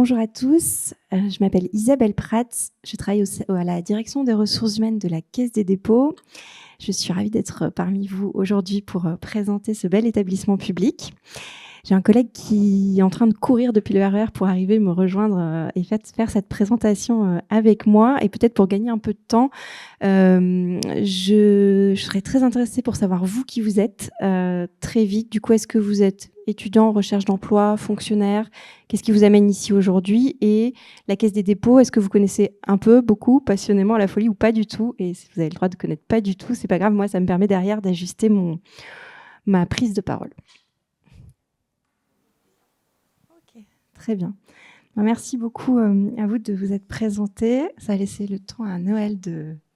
Bonjour à tous, je m'appelle Isabelle Prats, je travaille à la direction des ressources humaines de la Caisse des dépôts. Je suis ravie d'être parmi vous aujourd'hui pour présenter ce bel établissement public. J'ai un collègue qui est en train de courir depuis le RER pour arriver me rejoindre et faire cette présentation avec moi. Et peut-être pour gagner un peu de temps, je serais très intéressée pour savoir vous qui vous êtes très vite. Du coup, est-ce que vous êtes étudiant, recherche d'emploi, fonctionnaire? Qu'est-ce qui vous amène ici aujourd'hui? Et la Caisse des dépôts, est-ce que vous connaissez un peu, beaucoup, passionnément à la folie ou pas du tout? Et si vous avez le droit de connaître pas du tout, c'est pas grave. Moi, ça me permet derrière d'ajuster ma prise de parole. Ok, très bien. Merci beaucoup à vous de vous être présenté. Ça a laissé le temps à Noël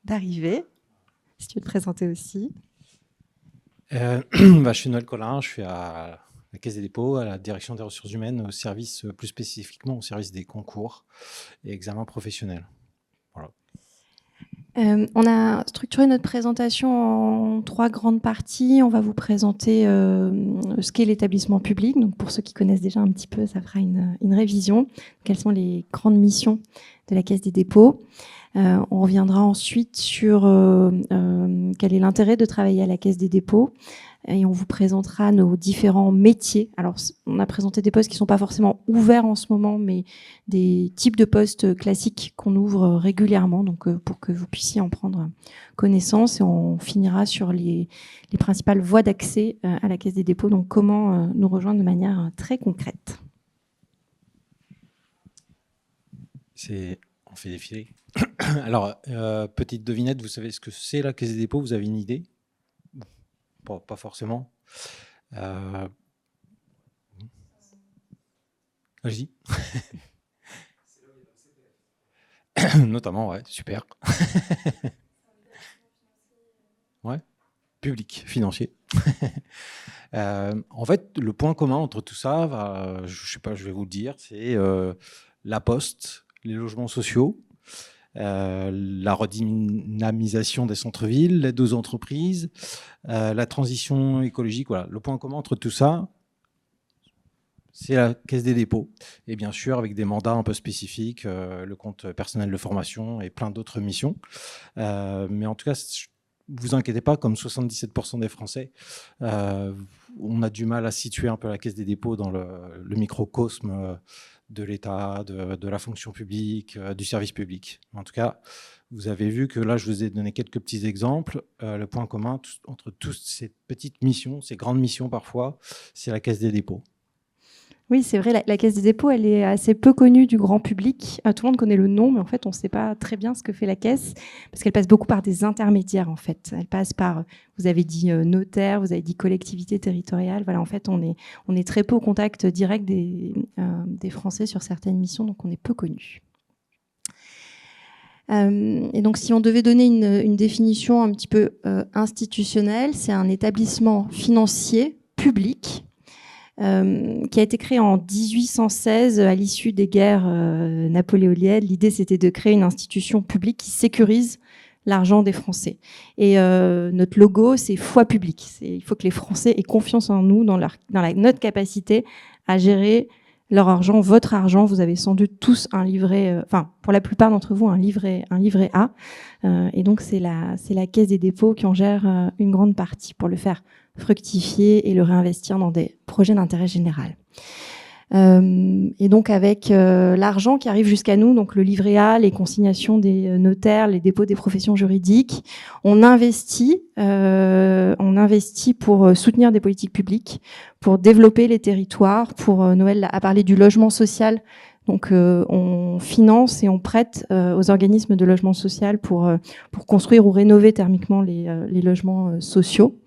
d'arriver. Si tu veux te présenter aussi. Je suis Noël Collin, je suis à la Caisse des dépôts, à la direction des ressources humaines, au service, plus spécifiquement au service des concours et examens professionnels. Voilà. On a structuré notre présentation en 3 grandes parties. On va vous présenter ce qu'est l'établissement public. Donc pour ceux qui connaissent déjà un petit peu, ça fera une révision. Quelles sont les grandes missions de la Caisse des dépôts. On reviendra ensuite sur quel est l'intérêt de travailler à la Caisse des dépôts. Et on vous présentera nos différents métiers. Alors, on a présenté des postes qui ne sont pas forcément ouverts en ce moment, mais des types de postes classiques qu'on ouvre régulièrement, donc pour que vous puissiez en prendre connaissance. Et on finira sur les principales voies d'accès à la Caisse des dépôts, donc comment nous rejoindre de manière très concrète. On fait défiler. Alors, petite devinette, vous savez ce que c'est la Caisse des dépôts? Vous avez une idée? Pas forcément. Vas-y. Notamment, ouais, super. Ouais, public, financier. En fait, le point commun entre tout ça, je sais pas, je vais vous le dire, c'est la Poste, les logements sociaux, la redynamisation des centres-villes, l'aide aux entreprises, la transition écologique. Voilà. Le point commun entre tout ça, c'est la Caisse des dépôts. Et bien sûr, avec des mandats un peu spécifiques, le compte personnel de formation et plein d'autres missions. Mais en tout cas, vous inquiétez pas, comme 77% des Français, on a du mal à situer un peu la Caisse des dépôts dans le microcosme de l'État, de la fonction publique, du service public. En tout cas, vous avez vu que là, je vous ai donné quelques petits exemples. Le point commun entre toutes ces petites missions, ces grandes missions parfois, c'est la Caisse des dépôts. Oui, c'est vrai, la Caisse des dépôts, elle est assez peu connue du grand public. Tout le monde connaît le nom, mais en fait, on ne sait pas très bien ce que fait la Caisse, parce qu'elle passe beaucoup par des intermédiaires, en fait. Elle passe par, vous avez dit notaire, vous avez dit collectivité territoriale. Voilà, en fait, on est très peu au contact direct des Français sur certaines missions, donc on est peu connu. Et donc, si on devait donner une définition un petit peu institutionnelle, c'est un établissement financier public qui a été créé en 1816 à l'issue des guerres napoléoniennes. L'idée, c'était de créer une institution publique qui sécurise l'argent des Français. Et notre logo, c'est foi publique. Il faut que les Français aient confiance en nous, dans notre capacité à gérer leur argent, votre argent. Vous avez sans doute tous un livret, pour la plupart d'entre vous, un livret A. Et donc, c'est la Caisse des dépôts qui en gère une grande partie pour le faire fructifier et le réinvestir dans des projets d'intérêt général. Et donc avec l'argent qui arrive jusqu'à nous, donc le livret A, les consignations des notaires, les dépôts des professions juridiques, on investit pour soutenir des politiques publiques, pour développer les territoires, pour Noël a parlé du logement social. Donc on finance et on prête aux organismes de logement social pour construire ou rénover thermiquement les logements sociaux.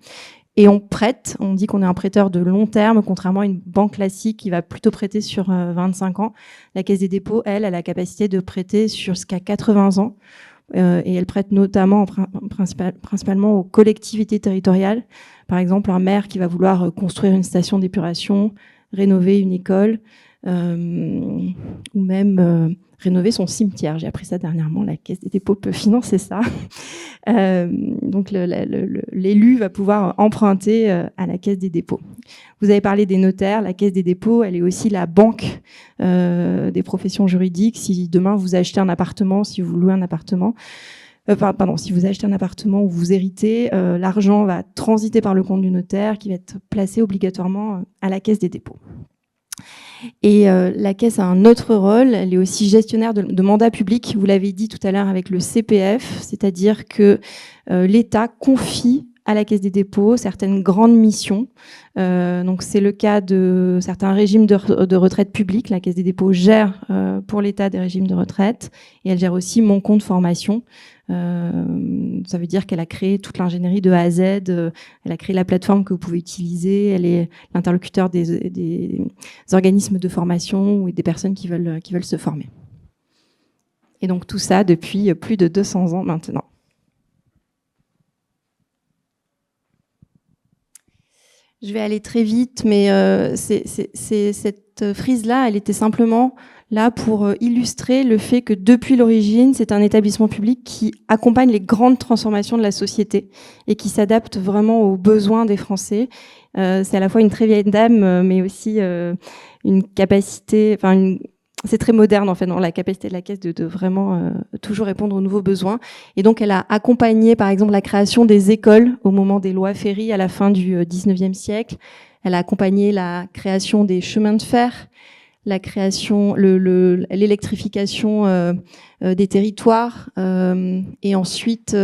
Et on prête, on dit qu'on est un prêteur de long terme, contrairement à une banque classique qui va plutôt prêter sur 25 ans. La Caisse des dépôts, elle a la capacité de prêter jusqu'à 80 ans. Et elle prête notamment, principalement aux collectivités territoriales. Par exemple, un maire qui va vouloir construire une station d'épuration, rénover une école, ou même rénover son cimetière. J'ai appris ça dernièrement, la Caisse des dépôts peut financer ça. Donc l'élu va pouvoir emprunter à la Caisse des dépôts. Vous avez parlé des notaires, la Caisse des dépôts, elle est aussi la banque des professions juridiques. Si demain vous achetez un appartement, si vous louez un appartement, si vous achetez un appartement ou vous héritez, l'argent va transiter par le compte du notaire qui va être placé obligatoirement à la Caisse des dépôts. Et la Caisse a un autre rôle, elle est aussi gestionnaire de mandats publics, vous l'avez dit tout à l'heure avec le CPF, c'est-à-dire que l'État confie à la Caisse des dépôts certaines grandes missions. Donc c'est le cas de certains régimes de retraite publique. La Caisse des dépôts gère pour l'État des régimes de retraite et elle gère aussi mon compte formation. Ça veut dire qu'elle a créé toute l'ingénierie de A à Z, elle a créé la plateforme que vous pouvez utiliser, elle est l'interlocuteur des organismes de formation ou des personnes qui veulent se former. Et donc tout ça depuis plus de 200 ans maintenant. Je vais aller très vite, mais cette frise-là, elle était simplement là pour illustrer le fait que depuis l'origine, c'est un établissement public qui accompagne les grandes transformations de la société et qui s'adapte vraiment aux besoins des Français. C'est à la fois une très vieille dame, mais aussi une capacité, c'est très moderne en fait dans la capacité de la Caisse de vraiment toujours répondre aux nouveaux besoins. Et donc elle a accompagné par exemple la création des écoles au moment des lois Ferry à la fin du 19e siècle. Elle a accompagné la création des chemins de fer, la création, l'électrification des territoires. Et ensuite,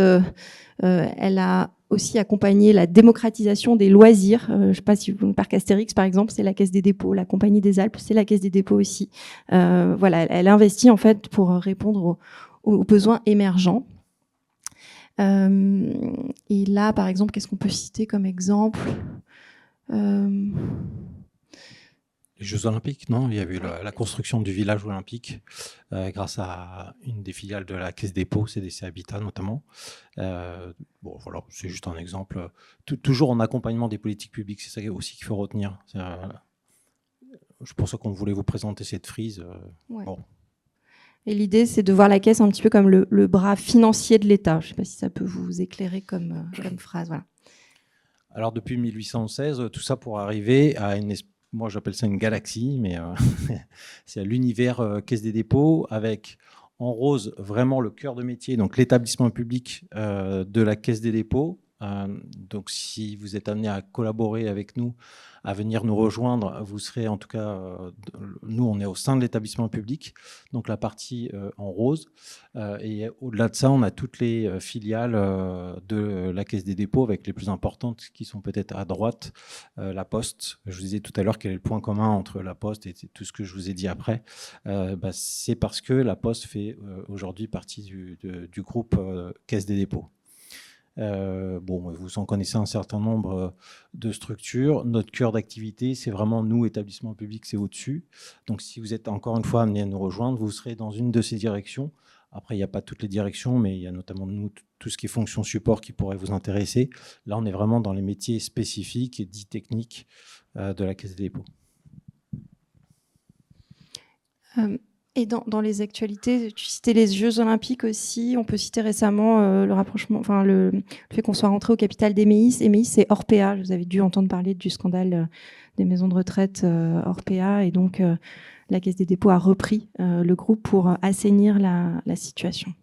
elle a aussi accompagné la démocratisation des loisirs. Je ne sais pas si vous le parc Astérix, par exemple, c'est la Caisse des dépôts. La Compagnie des Alpes, c'est la Caisse des dépôts aussi. Voilà, elle investit en fait pour répondre aux besoins émergents. Et là, par exemple, qu'est-ce qu'on peut citer comme exemple ? Les Jeux Olympiques, non? Il y a eu la construction du village olympique grâce à une des filiales de la Caisse des dépôts, CDC Habitat notamment. Bon, voilà, c'est juste un exemple. Toujours en accompagnement des politiques publiques, c'est ça aussi qu'il faut retenir. Je pense qu'on voulait vous présenter cette frise. Ouais. Bon. Et l'idée, c'est de voir la Caisse un petit peu comme le bras financier de l'État. Je ne sais pas si ça peut vous éclairer comme phrase. Voilà. Alors, depuis 1816, tout ça pour arriver à moi j'appelle ça une galaxie, mais c'est l'univers Caisse des dépôts avec en rose vraiment le cœur de métier, donc l'établissement public de la Caisse des dépôts. Donc si vous êtes amené à collaborer avec nous, à venir nous rejoindre, vous serez en tout cas, nous on est au sein de l'établissement public, donc la partie en rose. Et au-delà de ça, on a toutes les filiales de la Caisse des dépôts, avec les plus importantes qui sont peut-être à droite, la Poste. Je vous disais tout à l'heure quel est le point commun entre la Poste et tout ce que je vous ai dit après. C'est parce que la Poste fait aujourd'hui partie du groupe Caisse des dépôts. Bon, vous en connaissez un certain nombre de structures. Notre cœur d'activité, c'est vraiment nous, établissement public, c'est au-dessus. Donc si vous êtes encore une fois amené à nous rejoindre, vous serez dans une de ces directions. Après, il n'y a pas toutes les directions, mais il y a notamment nous, tout ce qui est fonction support qui pourrait vous intéresser. Là, on est vraiment dans les métiers spécifiques et dits techniques de la Caisse des dépôts. Et dans les actualités, tu citais les Jeux Olympiques aussi. On peut citer récemment le rapprochement, le fait qu'on soit rentré au capital d'Emeis. Emeis, c'est Orpea. Vous avez dû entendre parler du scandale des maisons de retraite Orpea. Et donc, la Caisse des dépôts a repris le groupe pour assainir la situation.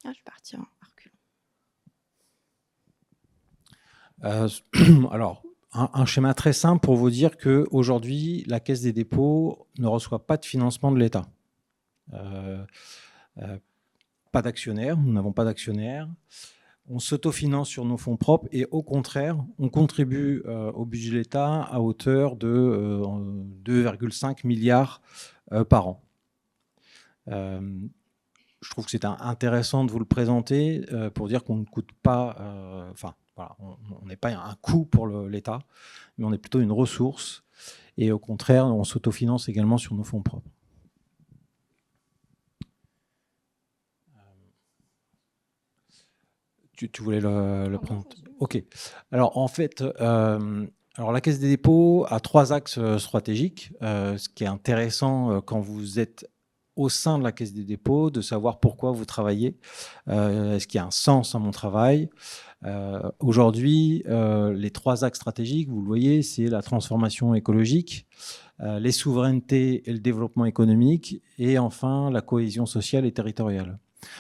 Ah, je vais partir en reculant. Alors, un schéma très simple pour vous dire qu'aujourd'hui, la Caisse des dépôts ne reçoit pas de financement de l'État. Pas d'actionnaires, nous n'avons pas d'actionnaires. On s'autofinance sur nos fonds propres et au contraire, on contribue au budget de l'État à hauteur de 2,5 milliards par an. Je trouve que c'est intéressant de vous le présenter pour dire qu'on ne coûte pas... Voilà, on n'est pas un coût pour l'État, mais on est plutôt une ressource. Et au contraire, on s'autofinance également sur nos fonds propres. Tu voulais le prendre? Ok. Alors, en fait, Alors, la Caisse des dépôts a 3 axes stratégiques. Ce qui est intéressant quand vous êtes au sein de la Caisse des dépôts, de savoir pourquoi vous travaillez. Est-ce qu'il y a un sens à mon travail? Aujourd'hui, les 3 axes stratégiques, vous le voyez, c'est la transformation écologique, les souverainetés et le développement économique, et enfin la cohésion sociale et territoriale.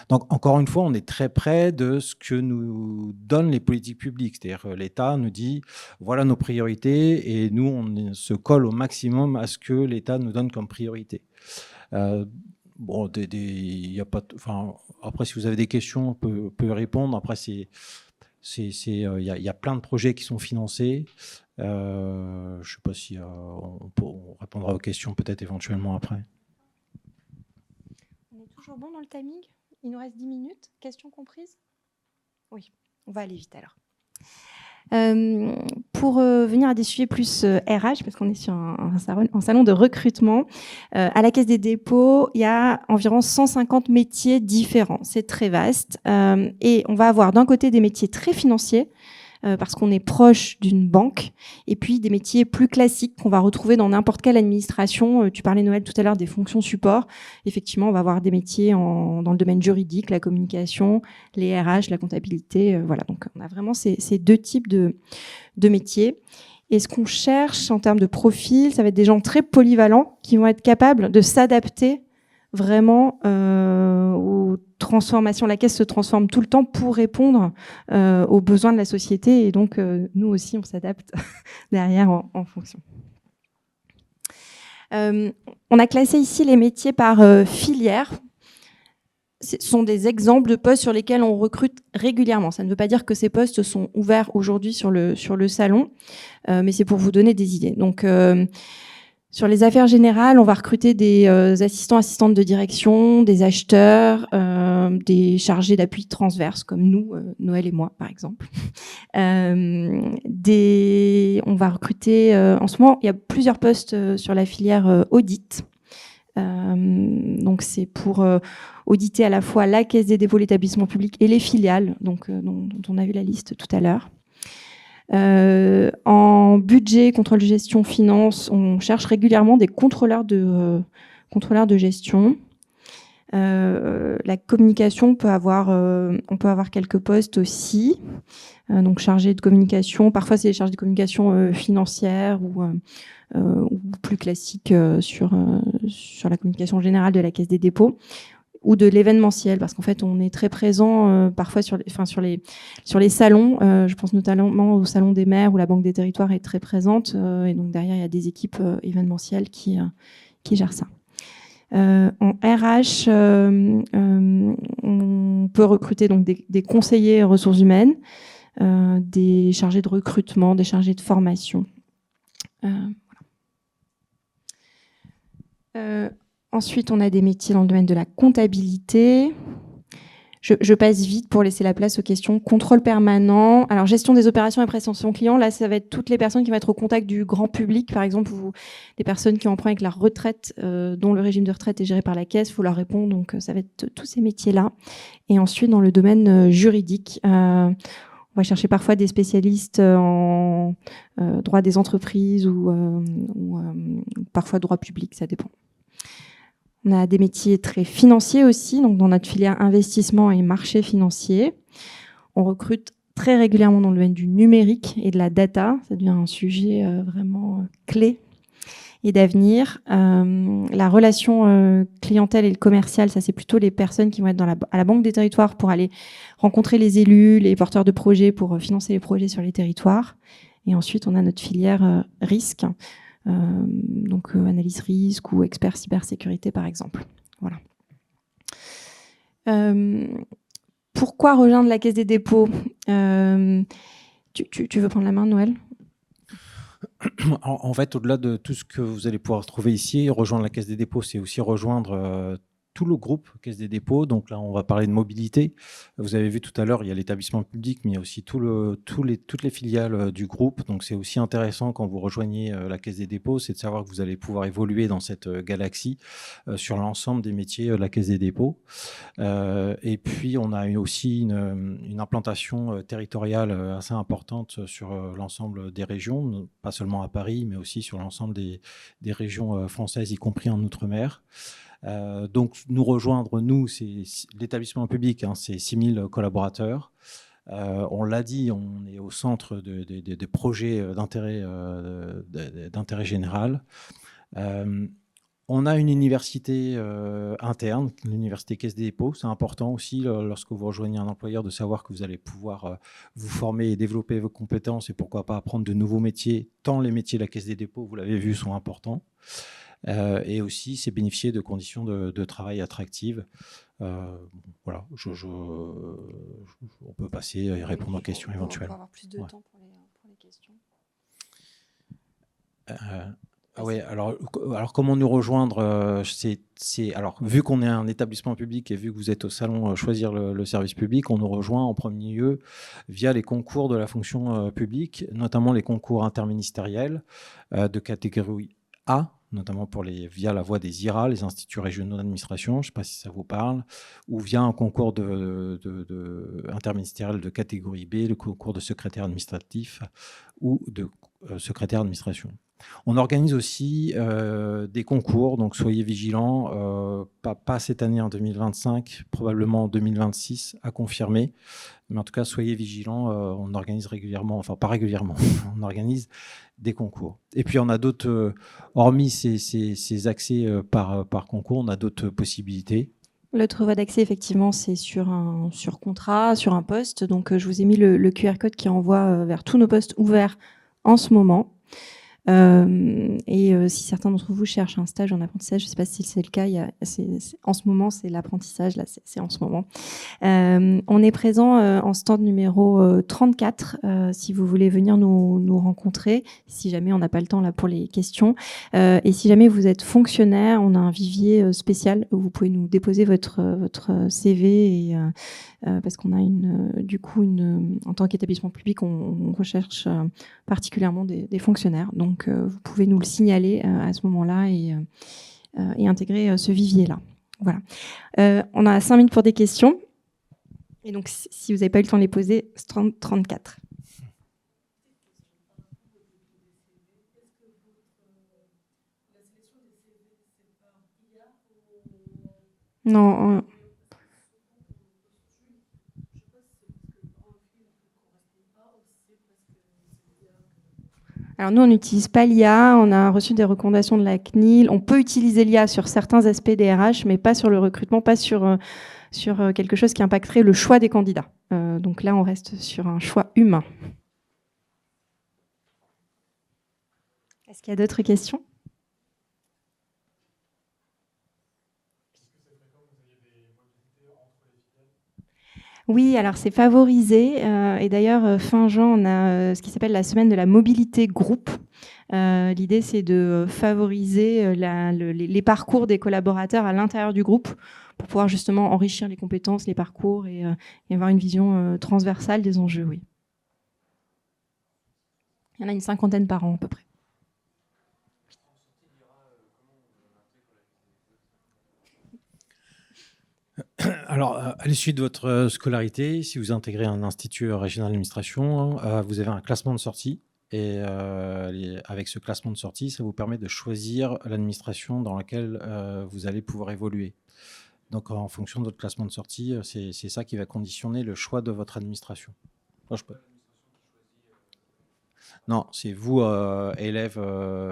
Donc, encore une fois, on est très près de ce que nous donnent les politiques publiques. C'est-à-dire l'État nous dit, voilà nos priorités, et nous, on se colle au maximum à ce que l'État nous donne comme priorité. Bon, y a pas, enfin, après, si vous avez des questions, on peut répondre. Après, il y a plein de projets qui sont financés. Je ne sais pas si on répondra aux questions peut-être éventuellement après. On est toujours bon dans le timing? Il nous reste 10 minutes, questions comprises? Oui, on va aller vite alors. Pour venir à des sujets plus RH, parce qu'on est sur un salon de recrutement, à la Caisse des dépôts, il y a environ 150 métiers différents. C'est très vaste. Et on va avoir d'un côté des métiers très financiers, parce qu'on est proche d'une banque, et puis des métiers plus classiques qu'on va retrouver dans n'importe quelle administration. Tu parlais, Noël, tout à l'heure des fonctions support. Effectivement, on va avoir des métiers dans le domaine juridique, la communication, les RH, la comptabilité. Voilà, donc on a vraiment ces 2 types de métiers. Et ce qu'on cherche en termes de profil, ça va être des gens très polyvalents qui vont être capables de s'adapter vraiment aux transformations. La caisse se transforme tout le temps pour répondre aux besoins de la société, et donc nous aussi on s'adapte derrière en fonction. On a classé ici les métiers par filière. Ce sont des exemples de postes sur lesquels on recrute régulièrement. Ça ne veut pas dire que ces postes sont ouverts aujourd'hui sur le salon, mais c'est pour vous donner des idées. Donc sur les affaires générales, on va recruter des assistantes de direction, des acheteurs, des chargés d'appui transverse comme nous, Noël et moi par exemple. On va recruter, en ce moment, il y a plusieurs postes sur la filière audit. Donc c'est pour auditer à la fois la Caisse des dépôts, l'établissement public et les filiales, donc dont on a vu la liste tout à l'heure. En budget, contrôle de gestion, finance, on cherche régulièrement des contrôleurs de gestion. La communication, on peut avoir quelques postes aussi. Donc chargé de communication, parfois c'est des chargés de communication financière ou plus classiques sur la communication générale de la Caisse des dépôts, ou de l'événementiel, parce qu'en fait on est très présent parfois sur les salons. Je pense notamment au salon des maires où la Banque des territoires est très présente, et donc derrière il y a des équipes événementielles qui gèrent ça. En RH, on peut recruter donc des conseillers ressources humaines, des chargés de recrutement, des chargés de formation. Ensuite, on a des métiers dans le domaine de la comptabilité. Je passe vite pour laisser la place aux questions. Contrôle permanent. Alors, gestion des opérations et prestations clients. Là, ça va être toutes les personnes qui vont être au contact du grand public. Par exemple, des personnes qui ont un problème avec la retraite, dont le régime de retraite est géré par la caisse, il faut leur répondre. Donc, ça va être tous ces métiers-là. Et ensuite, dans le domaine juridique, on va chercher parfois des spécialistes en droit des entreprises ou parfois droit public, ça dépend. On a des métiers très financiers aussi, donc dans notre filière investissement et marché financier. On recrute très régulièrement dans le domaine du numérique et de la data. Ça devient un sujet vraiment clé et d'avenir. La relation clientèle et le commercial, ça c'est plutôt les personnes qui vont être à la Banque des territoires pour aller rencontrer les élus, les porteurs de projets pour financer les projets sur les territoires. Et ensuite, on a notre filière risque. Donc analyse risque ou expert cybersécurité par exemple. Voilà. Pourquoi rejoindre la Caisse des dépôts? Tu veux prendre la main, Noël? En fait, au-delà de tout ce que vous allez pouvoir trouver ici, rejoindre la Caisse des dépôts, c'est aussi rejoindre tout le groupe Caisse des dépôts. Donc là, on va parler de mobilité. Vous avez vu tout à l'heure, il y a l'établissement public, mais il y a aussi toutes les filiales du groupe. Donc c'est aussi intéressant quand vous rejoignez la Caisse des dépôts, c'est de savoir que vous allez pouvoir évoluer dans cette galaxie sur l'ensemble des métiers de la Caisse des dépôts. Et puis, on a aussi une implantation territoriale assez importante sur l'ensemble des régions, pas seulement à Paris, mais aussi sur l'ensemble des régions françaises, y compris en Outre-mer. Donc, nous rejoindre, nous, c'est l'établissement public, hein, c'est 6000 collaborateurs. On l'a dit, on est au centre de projets d'intérêt général. On a une université interne, l'université Caisse des dépôts. C'est important aussi lorsque vous rejoignez un employeur de savoir que vous allez pouvoir vous former et développer vos compétences et pourquoi pas apprendre de nouveaux métiers, tant les métiers de la Caisse des dépôts, vous l'avez vu, sont importants. Et aussi, c'est bénéficier de conditions de travail attractives. Voilà, on peut passer et répondre aux questions éventuelles. On va avoir plus de temps pour les questions. Ah ouais, alors comment nous rejoindre alors, vu qu'on est un établissement public et vu que vous êtes au salon Choisir le service public, on nous rejoint en premier lieu via les concours de la fonction publique, notamment les concours interministériels de catégorie A, notamment via la voie des IRA, les instituts régionaux d'administration, je ne sais pas si ça vous parle, ou via un concours interministériel de catégorie B, le concours de secrétaire administratif ou de secrétaire d'administration. On organise aussi des concours, donc soyez vigilants, pas cette année en 2025, probablement en 2026 à confirmer, mais en tout cas soyez vigilants, on organise régulièrement, enfin pas régulièrement, on organise des concours. Et puis on a d'autres, hormis ces accès par concours, on a d'autres possibilités. L'autre voie d'accès, effectivement, c'est sur contrat, sur un poste. Donc je vous ai mis le QR code qui envoie vers tous nos postes ouverts en ce moment. Si certains d'entre vous cherchent un stage en apprentissage, je ne sais pas si c'est le cas, en ce moment c'est l'apprentissage, là c'est en ce moment. On est présent en stand numéro 34, si vous voulez venir nous rencontrer, si jamais on n'a pas le temps là pour les questions. Et si jamais vous êtes fonctionnaire, on a un vivier spécial où vous pouvez nous déposer votre CV et parce qu'on a en tant qu'établissement public, on recherche particulièrement des fonctionnaires. Donc, vous pouvez nous le signaler à ce moment-là et intégrer ce vivier-là. Voilà. On a 5 minutes pour des questions. Et donc, si vous n'avez pas eu le temps de les poser, 34. Non. Alors nous, on n'utilise pas l'IA, on a reçu des recommandations de la CNIL. On peut utiliser l'IA sur certains aspects des RH, mais pas sur le recrutement, pas sur quelque chose qui impacterait le choix des candidats. Donc là, on reste sur un choix humain. Est-ce qu'il y a d'autres questions ? Oui, alors c'est favorisé. Et d'ailleurs, fin juin, on a ce qui s'appelle la semaine de la mobilité groupe. L'idée, c'est de favoriser les parcours des collaborateurs à l'intérieur du groupe pour pouvoir justement enrichir les compétences, les parcours et avoir une vision transversale des enjeux. Oui. Il y en a une 50aine par an à peu près. Alors, à l'issue de votre scolarité, si vous intégrez un institut régional d'administration, vous avez un classement de sortie. Et avec ce classement de sortie, ça vous permet de choisir l'administration dans laquelle vous allez pouvoir évoluer. Donc, en fonction de votre classement de sortie, c'est ça qui va conditionner le choix de votre administration. Non, c'est vous, élèves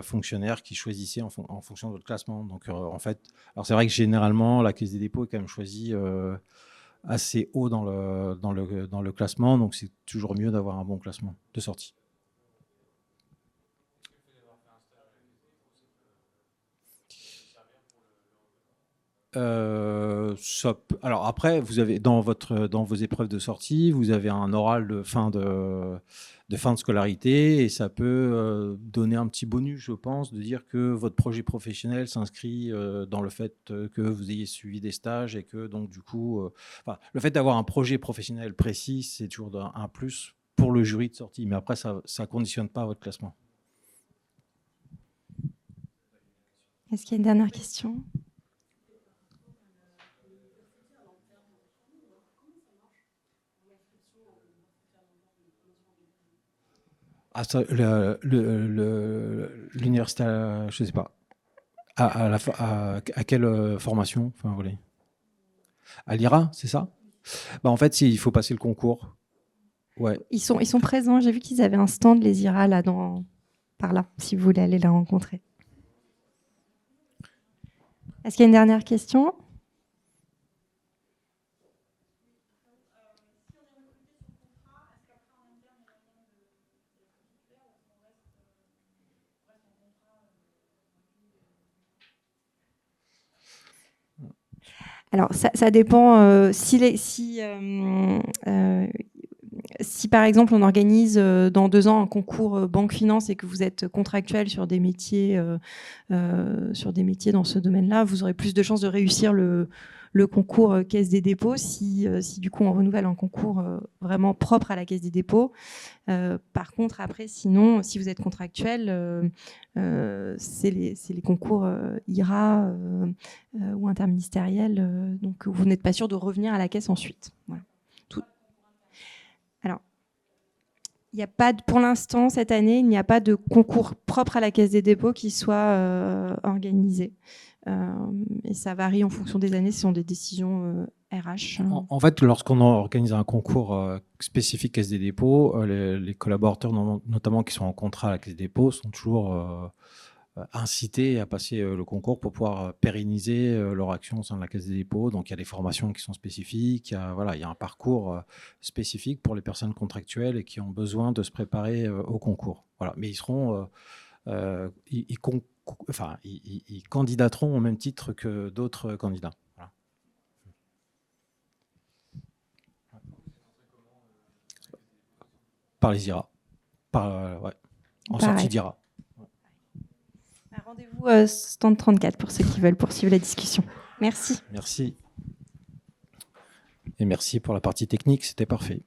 fonctionnaires, qui choisissez en fonction de votre classement. Donc, en fait, alors c'est vrai que généralement, la Caisse des dépôts est quand même choisie assez haut dans le classement. Donc, c'est toujours mieux d'avoir un bon classement de sortie. Alors après, vous avez dans vos épreuves de sortie, vous avez un oral de fin de scolarité, et ça peut donner un petit bonus, je pense, de dire que votre projet professionnel s'inscrit dans le fait que vous ayez suivi des stages, et que donc du coup, le fait d'avoir un projet professionnel précis, c'est toujours un plus pour le jury de sortie. Mais après, ça conditionne pas votre classement. Est-ce qu'il y a une dernière question ? L'université, je ne sais pas. À quelle formation, enfin, vous voulez ? À l'IRA, c'est ça ? En fait, il faut passer le concours. Ouais. Ils sont présents. J'ai vu qu'ils avaient un stand, les IRA, là, par là, si vous voulez aller la rencontrer. Est-ce qu'il y a une dernière question ? Alors, ça dépend. Si par exemple on organise dans 2 ans un concours banque finance et que vous êtes contractuel sur des métiers dans ce domaine-là, vous aurez plus de chances de réussir le concours Caisse des dépôts si du coup on renouvelle un concours vraiment propre à la Caisse des dépôts. Par contre, après, sinon, si vous êtes contractuel, c'est les concours IRA ou interministériels, donc vous n'êtes pas sûr de revenir à la Caisse ensuite. Voilà. Alors, il n'y a pas pour l'instant, cette année, il n'y a pas de concours propre à la Caisse des dépôts qui soit organisé. Et ça varie en fonction des années, ce sont des décisions RH. En fait, lorsqu'on organise un concours spécifique Caisse des dépôts, les collaborateurs, notamment qui sont en contrat à la Caisse des dépôts, sont toujours incités à passer le concours pour pouvoir pérenniser leur action au sein de la Caisse des dépôts. Donc, il y a des formations qui sont spécifiques, il y a un parcours spécifique pour les personnes contractuelles et qui ont besoin de se préparer au concours. Voilà. Mais ils seront... ils candidateront au même titre que d'autres candidats. Voilà. Par les IRA. En sortie d'IRA. Rendez-vous stand 34 pour ceux qui veulent poursuivre la discussion. Merci. Merci. Et merci pour la partie technique, c'était parfait.